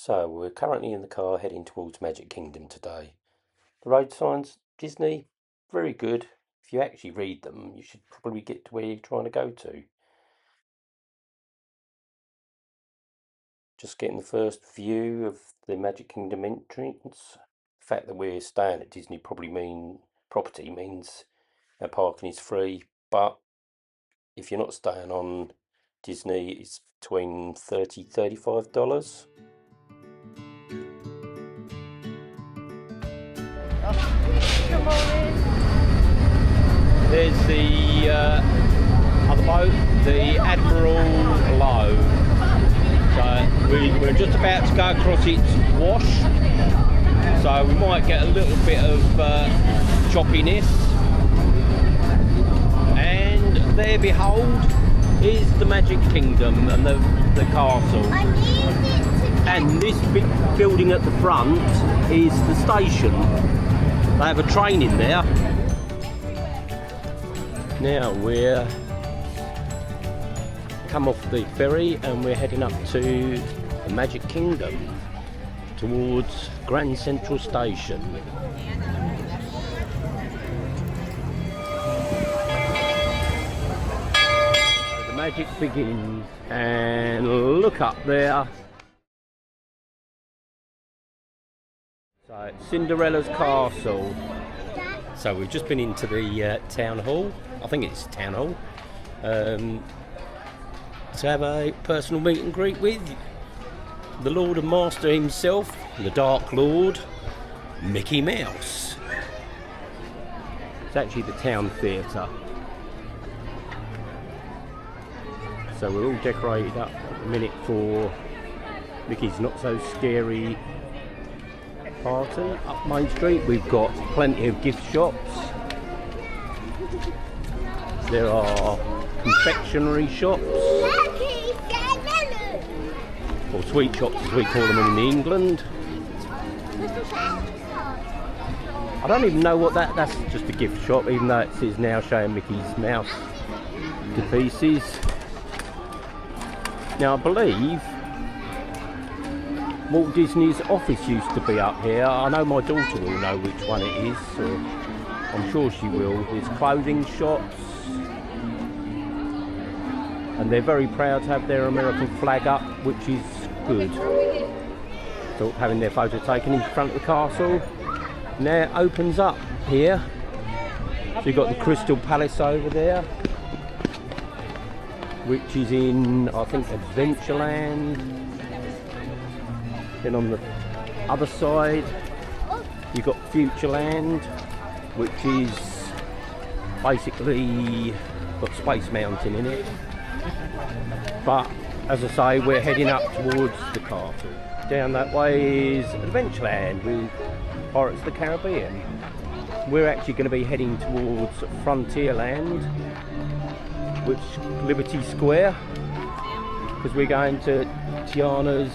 So we're currently in the car heading towards Magic Kingdom today. The road signs, Disney, very good. If you actually read them, you should probably get to where you're trying to go to. Just getting the first view of the Magic Kingdom entrance. The fact that we're staying at Disney property means our parking is free, but if you're not staying on Disney, it's between $30-$35. Good morning. There's the other boat, the Admiral Lowe. So we're just about to go across its wash. So we might get a little bit of choppiness. And there, behold, is the Magic Kingdom and the castle. And this big building at the front is the station. They have a train in there. Now we're come off the ferry and we're heading up to the Magic Kingdom towards Grand Central Station. So the magic begins, and look up there. So it's Cinderella's castle. So we've just been into the town hall. I think it's town hall. To have a personal meet and greet with the Lord and Master himself, the Dark Lord, Mickey Mouse. It's actually the town theatre. So we're all decorated up at the minute for Mickey's Not So Scary party. Up Main Street we've got plenty of gift shops. There are confectionery shops, or sweet shops as we call them in England. I don't even know what that's just a gift shop, even though it says now showing Mickey's Mouse to pieces. Now I believe Walt Disney's office used to be up here. I know my daughter will know which one it is, so I'm sure she will. There's clothing shops, and they're very proud to have their American flag up, which is good. So having their photo taken in front of the castle. Now it opens up here. So you've got the Crystal Palace over there, which is in, I think, Adventureland. Then on the other side you've got Futureland, which is basically got Space Mountain in it. But as I say, we're heading up towards the castle. Down that way is Adventureland with Pirates of the Caribbean. We're actually going to be heading towards Frontierland, which is Liberty Square, because we're going to Tiana's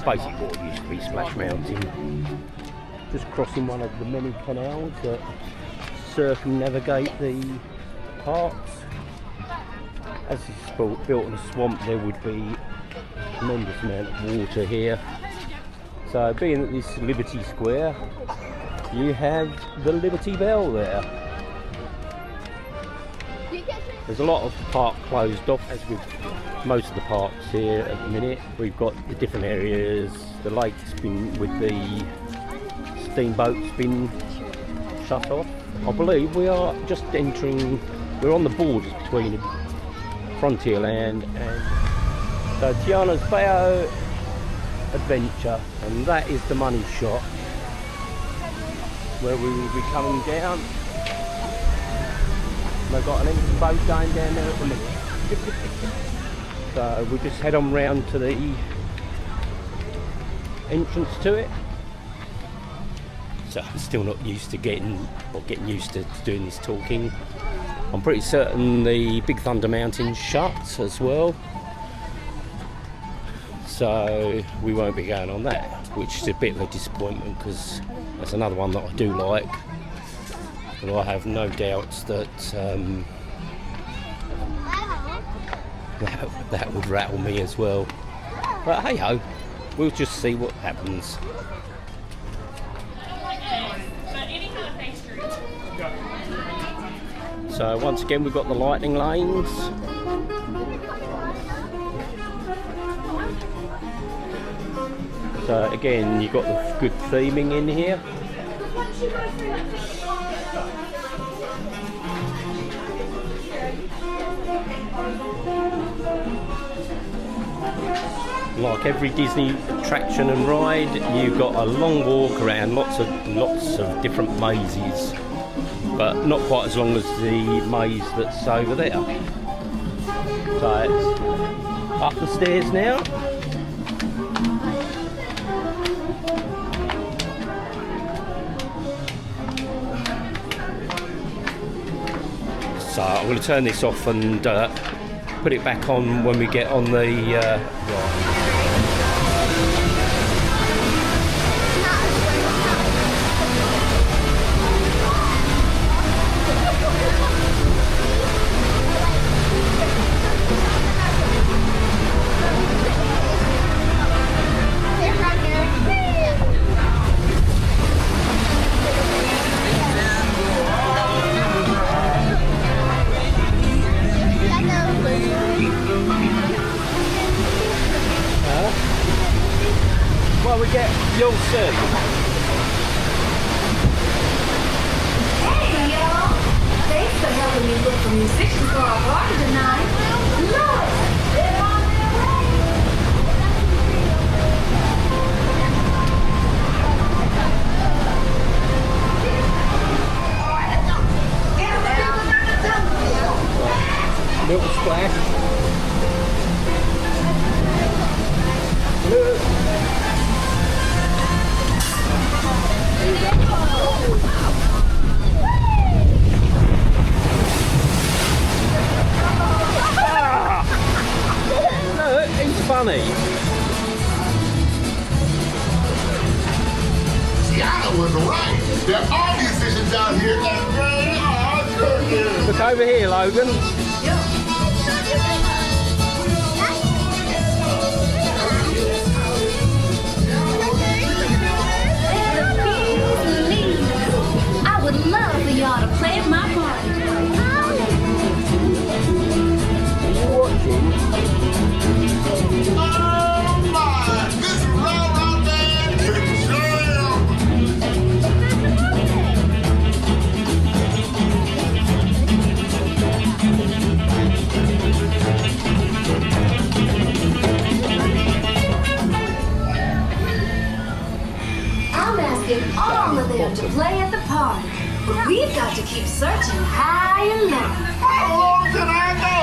basically what used to be Splash Mountain. Just crossing one of the many canals that circumnavigate the parks. As it's built in a swamp, there would be a tremendous amount of water here. So being at this Liberty Square, you have the Liberty Bell there. There's a lot of the park closed off, as with most of the parks here at the minute. We've got the different areas. The lake's been, with the steamboat's been shut off. I believe we are just entering, we're on the borders between Frontierland and so Tiana's Bayou Adventure, and that is the money shot where we will be coming down. They've got an engine boat going down there at the minute. So we'll just head on round to the entrance to it. So I'm still not used to getting used to doing this talking. I'm pretty certain the Big Thunder Mountain's shut as well, so we won't be going on that, which is a bit of a disappointment because that's another one that I do like, and I have no doubts that that would rattle me as well. But hey ho, we'll just see what happens. So once again we've got the lightning lanes. So again you've got the good theming in here. Like every Disney attraction and ride, you've got a long walk around, lots of different mazes, but not quite as long as the maze that's over there. So it's up the stairs now. So I'm going to turn this off and put it back on when we get on the ride. Well, you'll see. Hey, y'all! Thanks for helping me look for musicians for our party tonight. Look! They're on their way! Milk splash. Look. No, it's funny. Tiana was right. There are musicians out here that really are good. Look over here, Logan. I would love for y'all to play at my party. Oh my! This railroad band is jam! I'm asking all of them to play at the party. But we've got to keep searching high and low. How long can I go?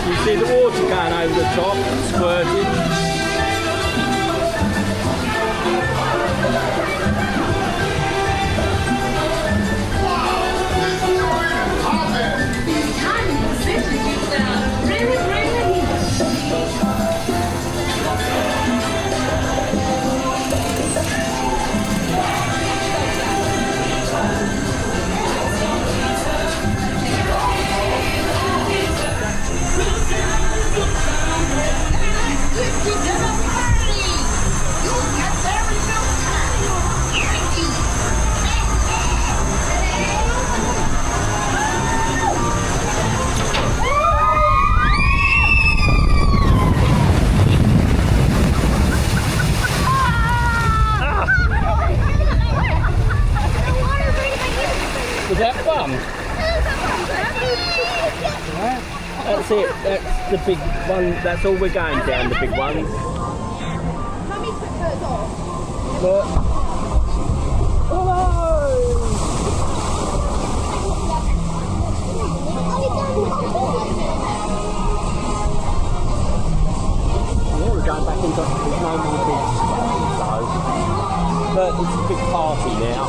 You see the water going over the top, squirting. These tiny musicians sound really, really neat. Was that fun? That's it. That's the big one. That's all we're going down, the big one. Look. Oh! party now.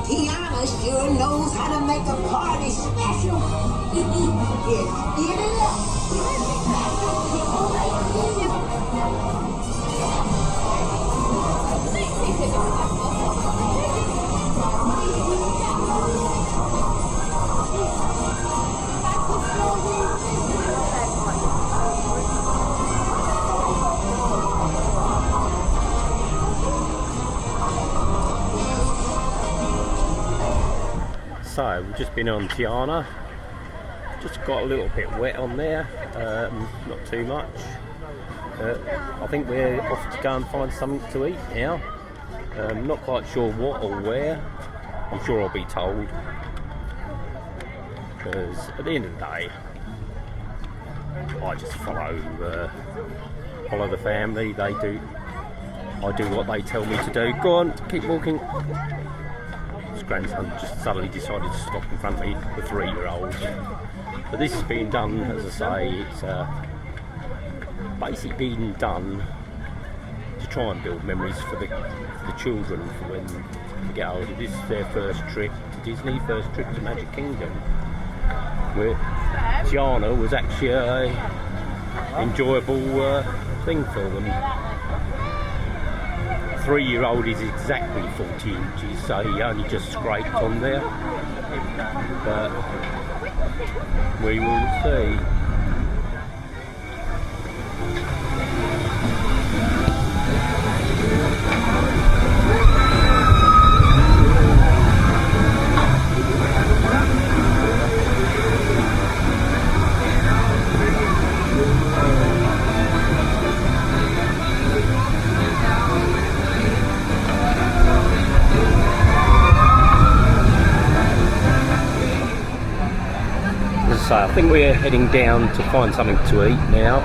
Tiana sure knows how to make a party special. Yeah, get it up. So we've just been on Tiana, just got a little bit wet on there, not too much. I think we're off to go and find something to eat now. Not quite sure what or where. I'm sure I'll be told, because at the end of the day I just follow the family. I do what they tell me to do. Go on, keep walking. His grandson just suddenly decided to stop in front of me, the 3-year-old. But this is being done, as I say, it's basically being done to try and build memories for the children for when they get older. This is their first trip to Disney, first trip to Magic Kingdom. Where Tiana was actually an enjoyable thing for them. 3-year-old is exactly 40 inches, so he only just scraped on there. But we will see. So I think we're heading down to find something to eat now,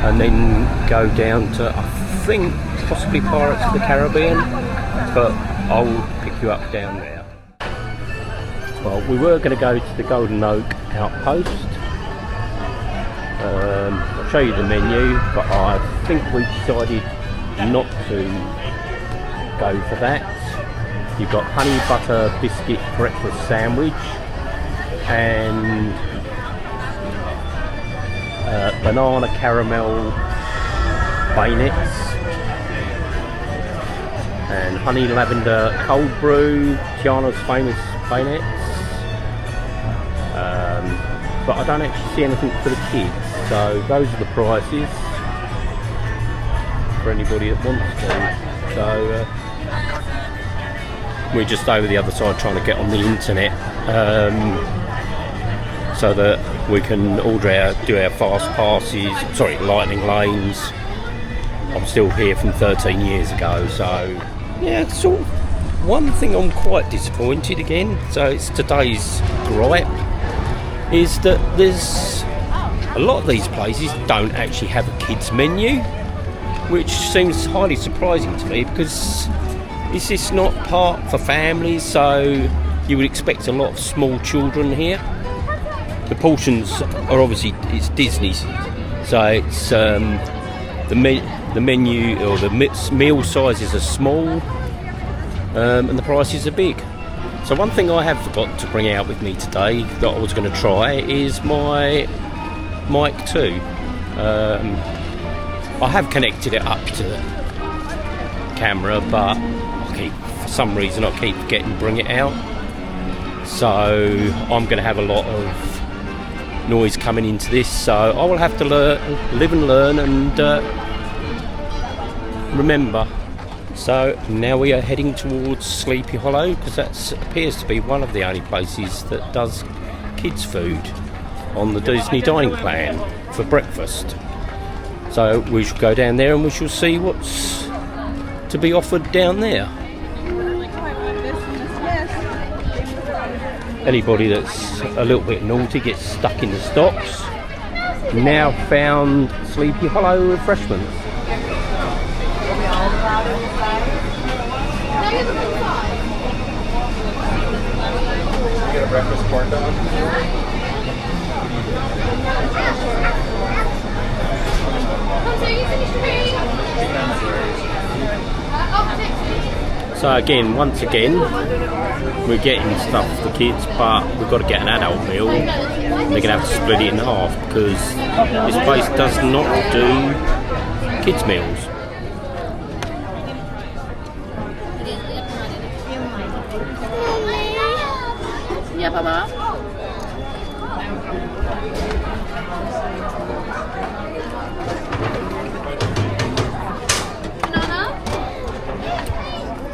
and then go down to, I think, possibly Pirates of the Caribbean, but I'll pick you up down there. Well, we were going to go to the Golden Oak Outpost. I'll show you the menu, but I think we decided not to go for that. You've got honey butter biscuit breakfast sandwich, and banana caramel bayonets, and honey lavender cold brew, Tiana's famous bayonets. But I don't actually see anything for the kids, so those are the prices for anybody that wants to. So we're just over the other side trying to get on the internet, so that we can do our fast passes, lightning lanes. I'm still here from 13 years ago, so yeah, sort of one thing I'm quite disappointed again, so it's today's gripe, is that there's a lot of these places don't actually have a kids menu, which seems highly surprising to me, because is this not part for families? So you would expect a lot of small children here. The portions are obviously, it's Disney, so it's the menu or the meal sizes are small, and the prices are big. So one thing I have forgotten to bring out with me today that I was going to try is my mic 2. I have connected it up to the camera, but for some reason I keep forgetting to bring it out. So I'm going to have a lot of noise coming into this, so I will have to live and learn and remember. So now we are heading towards Sleepy Hollow because that appears to be one of the only places that does kids food on the Disney dining plan for breakfast. So we shall go down there and we shall see what's to be offered down there. Anybody that's a little bit naughty gets stuck in the stocks. Now found Sleepy Hollow refreshments. Get a breakfast corn dog. So again, once again, we're getting stuff for the kids, but we've got to get an adult meal. They're going to have to split it in half because this place does not do kids meals. Yeah, Baba.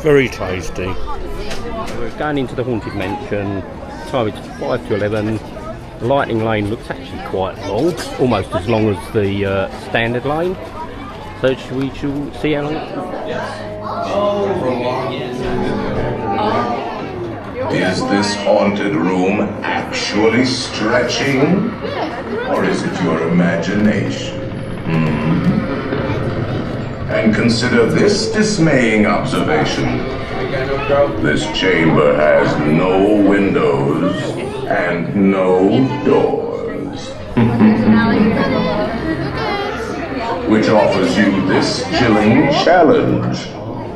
Very tasty. We're going into the Haunted Mansion. Time is 5 to 11. The Lightning Lane looks actually quite long, almost as long as the standard lane. So we shall see how long it Is this haunted room actually stretching? Or is it your imagination? And consider this dismaying observation. This chamber has no windows and no doors. Which offers you this chilling challenge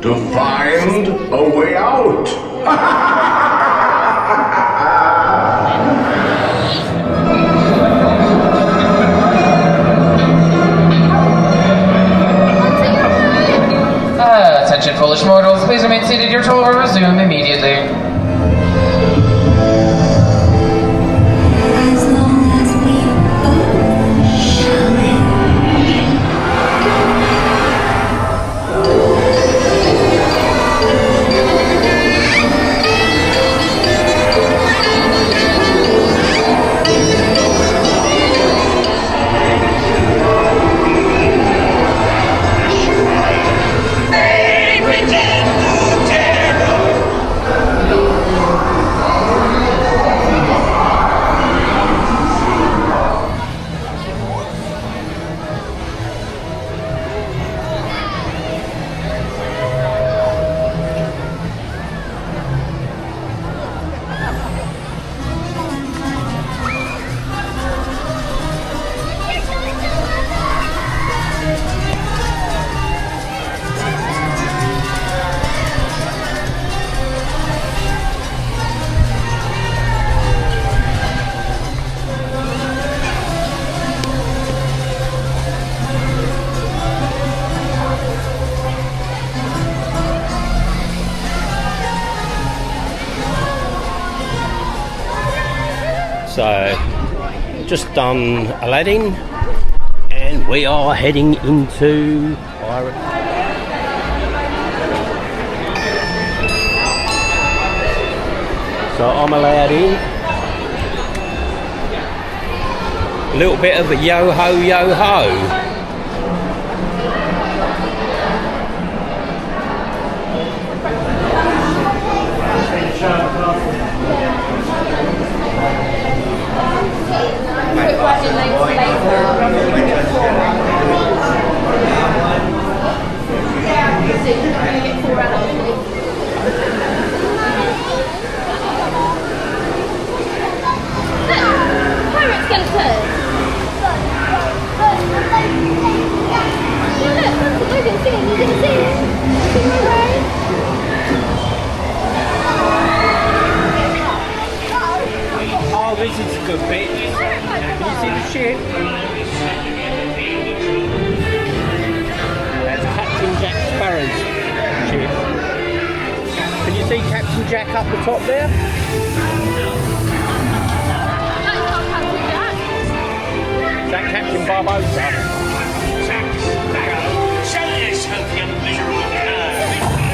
to find a way out. Attention, foolish mortals. Please remain seated. Your tour will resume immediately. As long as we both shine. So, just done Aladdin, and we are heading into Pirates. So I'm Aladdin. A little bit of a yo ho yo ho. Pirate skeleton! Look, you can see it, you can see it. See my right? Oh, this is a good bit. Can you see the ship? That's Captain Jack Sparrow's ship. Can you see Captain Jack up the top there? Is that Captain Barbossa? Jack Sparrow, show this hope, you miserable cur.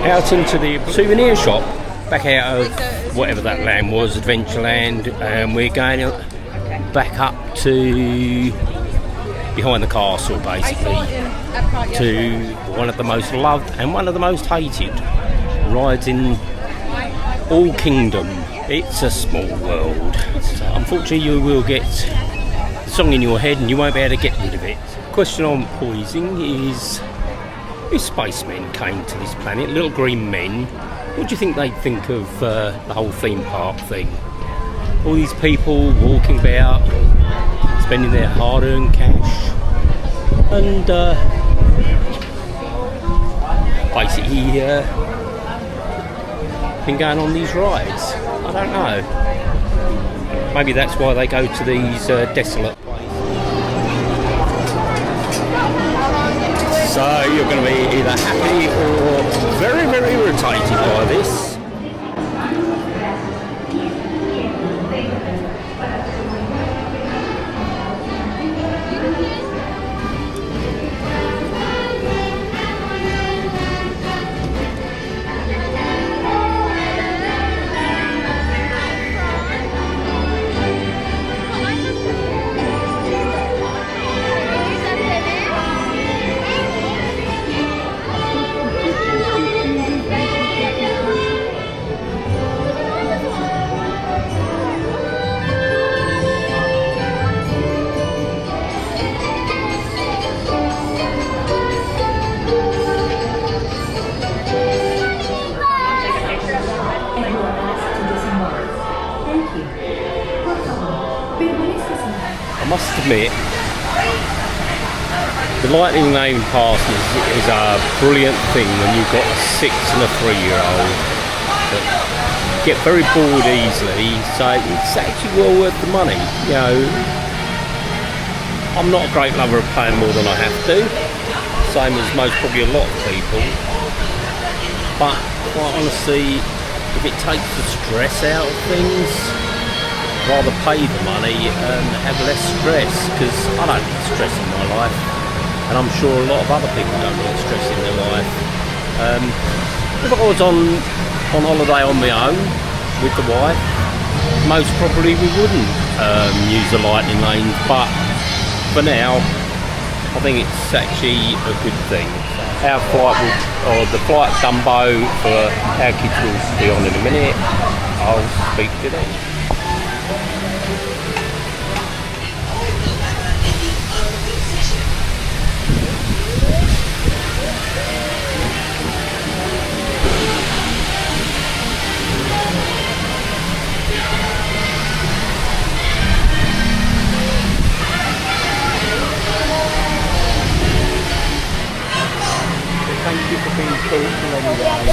out into the souvenir shop, back out of whatever that land was, Adventureland, and we're going back up to behind the castle, basically, to one of the most loved and one of the most hated rides in all Kingdom. It's a small world. So unfortunately, you will get the song in your head and you won't be able to get rid of it. Question I'm posing is, if spacemen came to this planet, little green men, what do you think they'd think of the whole theme park thing? All these people walking about, spending their hard-earned cash, and basically been going on these rides. I don't know. Maybe that's why they go to these desolate places. So you're going to be either happy or very, very irritated by this. I must admit, the Lightning Lane pass is a brilliant thing when you've got a 6 and a 3-year-old that get very bored easily, so it's actually well worth the money. You know, I'm not a great lover of paying more than I have to, same as most, probably a lot of people, but quite honestly, if it takes the stress out of things, rather pay the money and have less stress, because I don't need stress in my life, and I'm sure a lot of other people don't need stress in their life. If I was on holiday on my own with the wife, most probably we wouldn't use the Lightning Lane, but for now I think it's actually a good thing. Our flight or the flight Dumbo for our kids will be on in a minute. I'll speak to them. Thank you for being thoughtful anyway.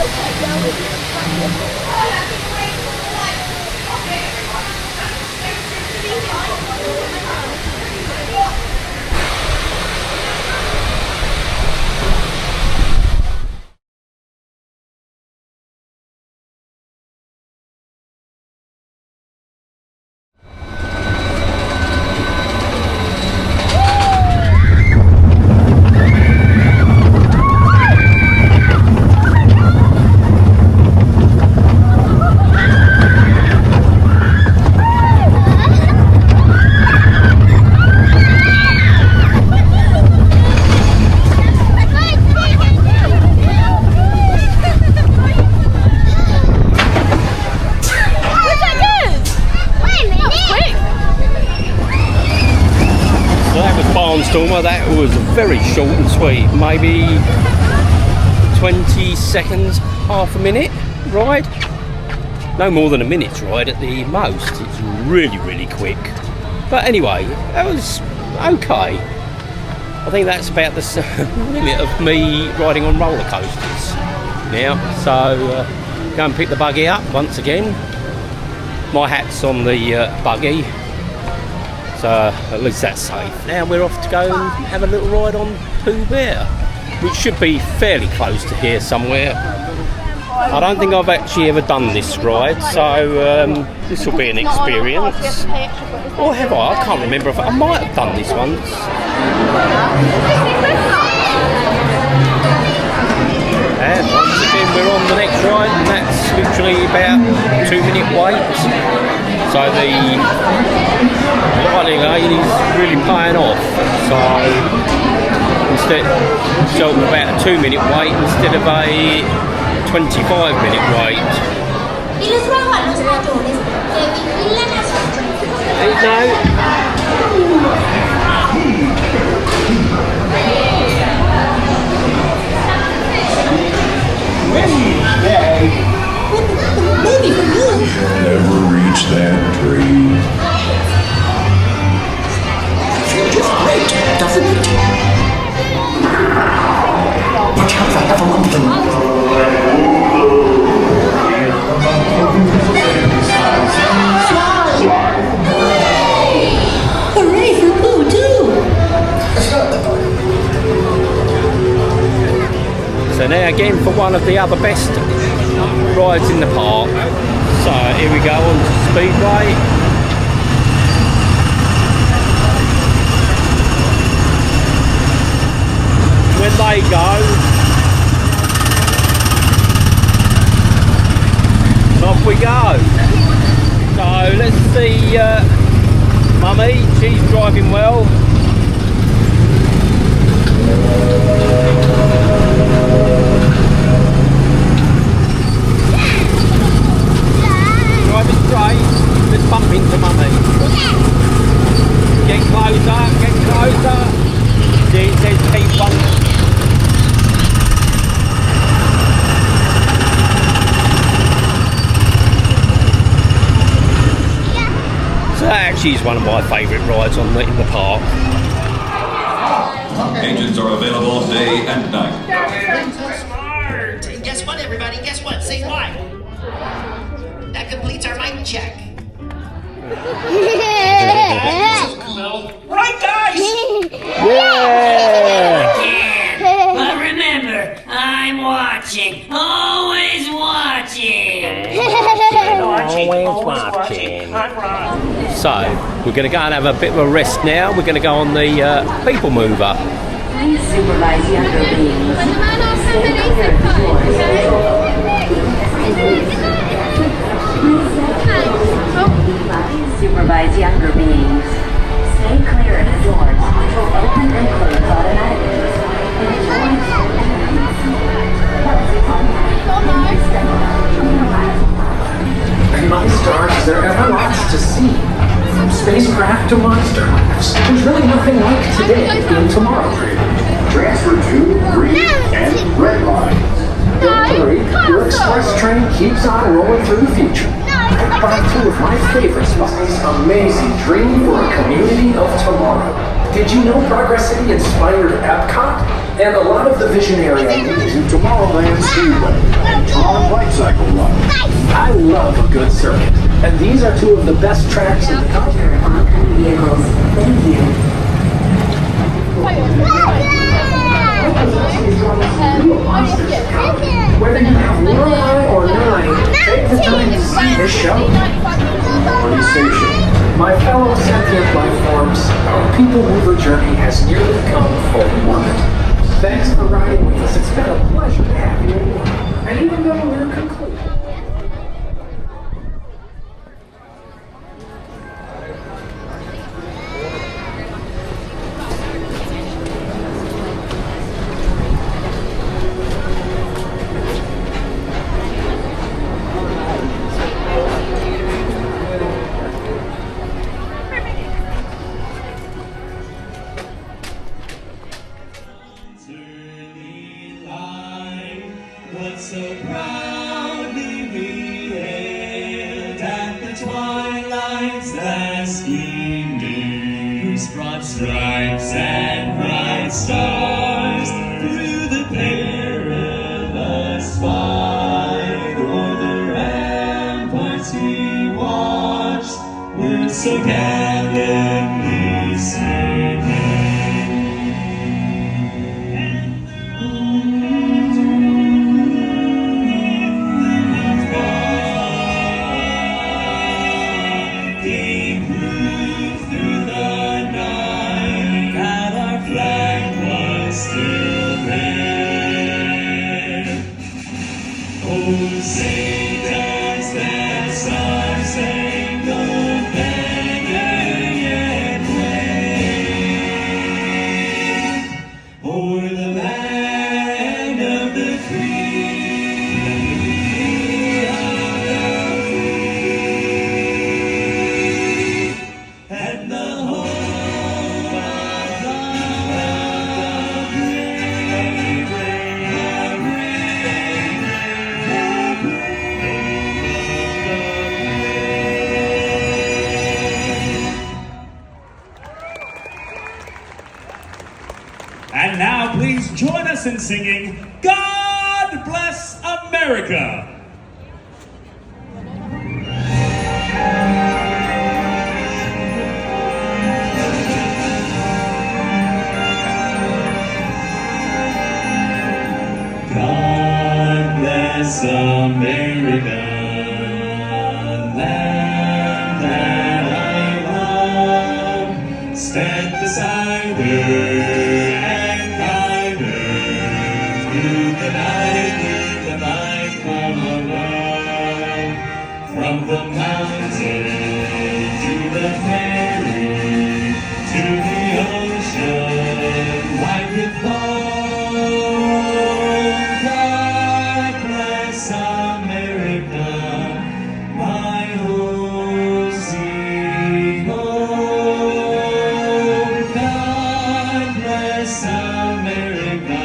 Barnstormer, that was very short and sweet, maybe 20 seconds, half a minute ride, no more than a minute's ride at the most. It's really, really quick, but anyway, that was okay. I think that's about the limit of me riding on roller coasters now, so go and pick the buggy up once again. My hat's on the buggy, so at least that's safe. Now we're off to go and have a little ride on Pooh Bear, which should be fairly close to here somewhere. I don't think I've actually ever done this ride, so this will be an experience. Or have I? I can't remember if I might have done this once. And once again we're on only about 2-minute wait. So the lighting lane is really paying off. So of about a 2-minute wait instead of a 25-minute wait. Y los robo a los mayores que vigilan a sus No. Maybe for you. Never reach that dream. Feels just great, doesn't it? Watch out, I have a lump them. Hooray for Pooh, too! So now again for one of the other best rides in the park. So here we go on to Speedway. When they go, off we go. So let's see Mummy, she's driving well. Driving straight, let's bump into Mummy. Get closer, get closer. See, it says keep one. So that actually is one of my favourite rides in the park. Engines are available day and night. Smart! Guess what, everybody? Guess what? Say what? That completes our mic check. Right, guys? Yeah! But remember, I'm watching. Always watching. Always watching. So, we're going to go and have a bit of a rest now. We're going to go on the People Mover. Please supervise younger beings. Supervise younger beings. Stay clear of the doors, which will open and close automatically. And my stars, there ever lots to see. From spacecraft to monster lives. There's really nothing like today in tomorrow. Transfer to green and red lines. Don't worry, your express train keeps on rolling through the future. Right by two of my favorite spots. Amazing dream for a community of tomorrow. Did you know Progress City inspired Epcot? And a lot of the visionary ideas To Tomorrowland Speedway and Tron Light Cycle Run. I love a good circuit. And these are two of the best tracks in the country. Oncoming vehicles. Thank you. Whether you have one eye or nine, take the time to see this show. On station. My fellow sentient life forms, our People Mover journey has nearly come full orbit. Thanks for riding with us. It's been a pleasure to have you aboard. And even though we're concluded. So proudly we hailed at the twilight's last gleaming, broad stripes and bright stars through the perilous fight. O'er the ramparts we watched, were so gallantly singing. Still there. Oh, Satan. us in singing God Bless America. God bless America, land that I love. Stand beside her and guide her through the night with the light from above. From the mountain to the ferry to the ocean, white with foam. God bless America, my home sweet home. God bless America.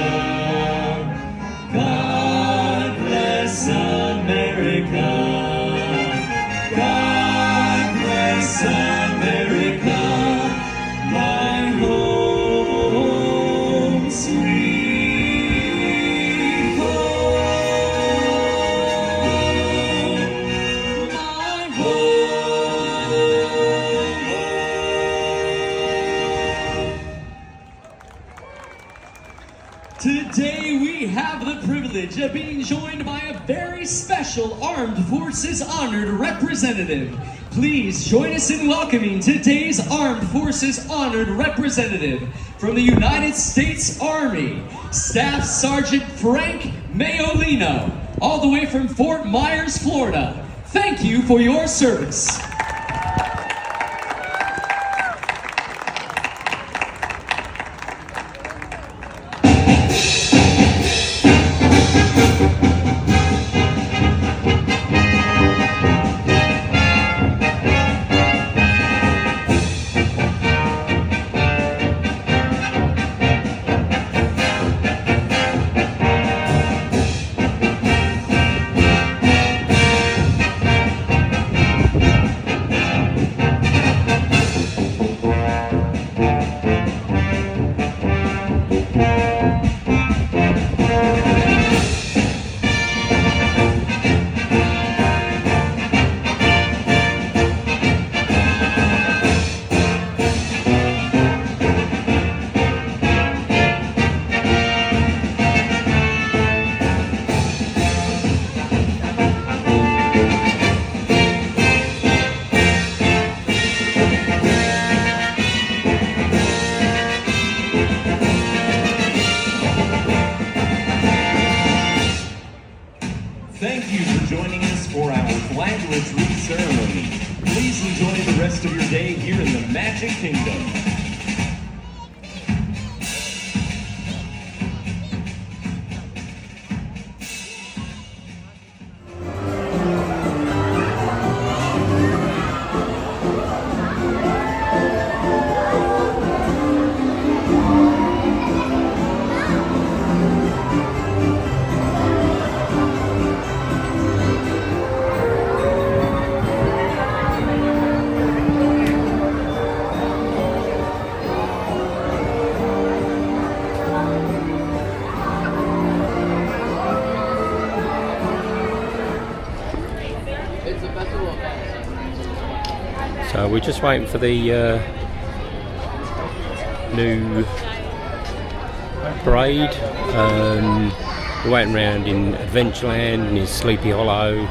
God bless America. God bless America, my home sweet home. My Today we have the privilege of being joined by a very special Armed Forces Honored Representative. Please join us in welcoming today's Armed Forces Honored Representative from the United States Army, Staff Sergeant Frank Mayolino, all the way from Fort Myers, Florida. Thank you for your service. Thank you for joining us for our flag retreat ceremony. Please enjoy the rest of your day here in the Magic Kingdom. So we're just waiting for the new parade. We're waiting around in Adventureland and in Sleepy Hollow.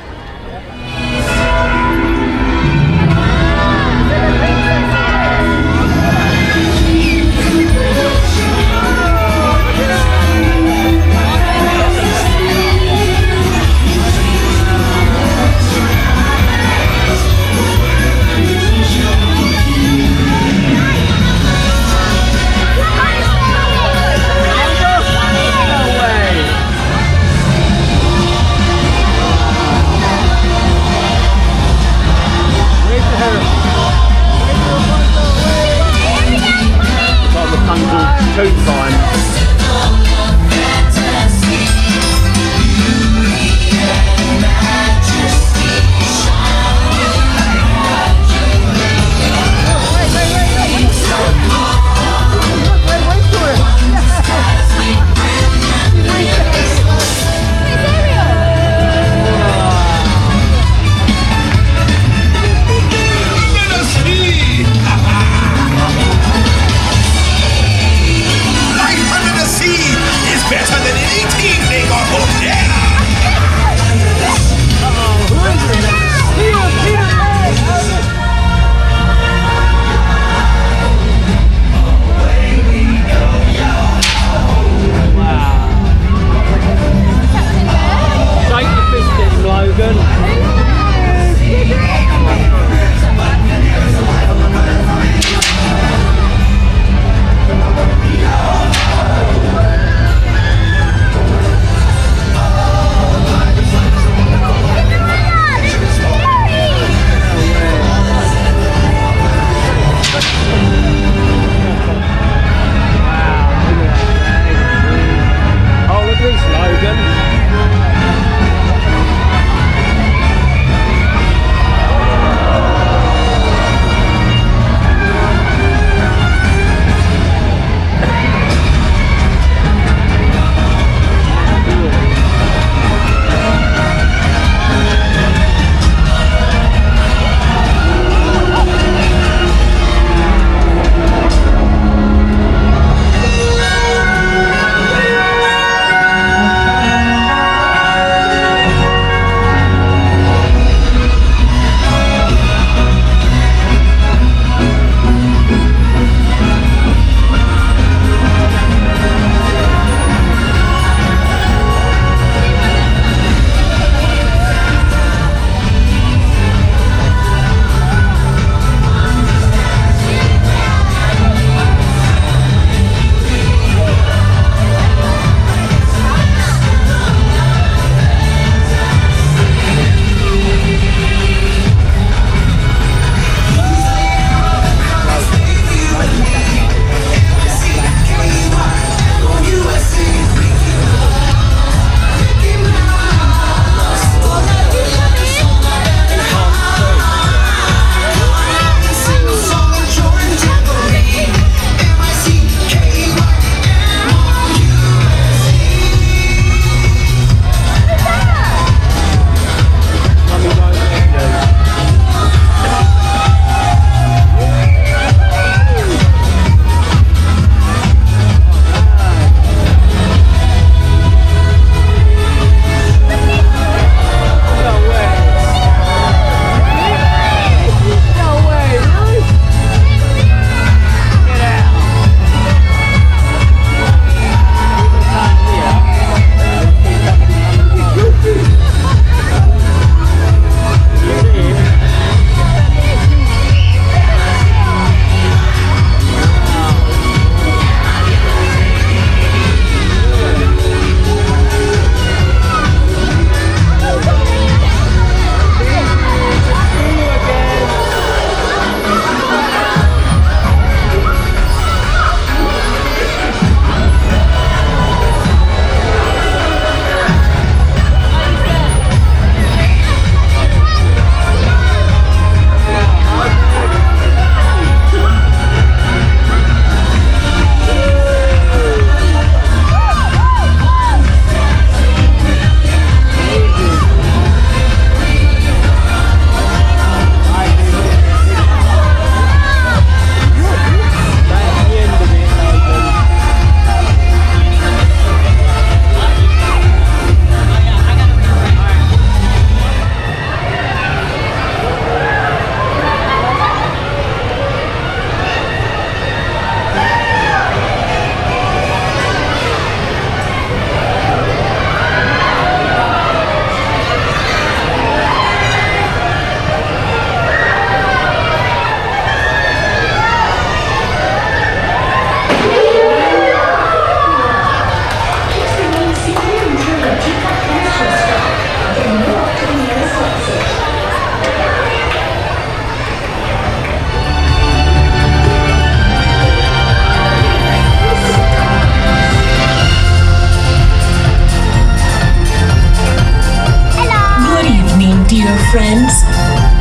friends.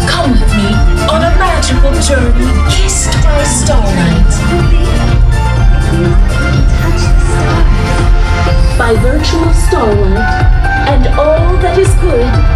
Come with me on a magical journey, kissed by starlight. By virtue of starlight and all that is good,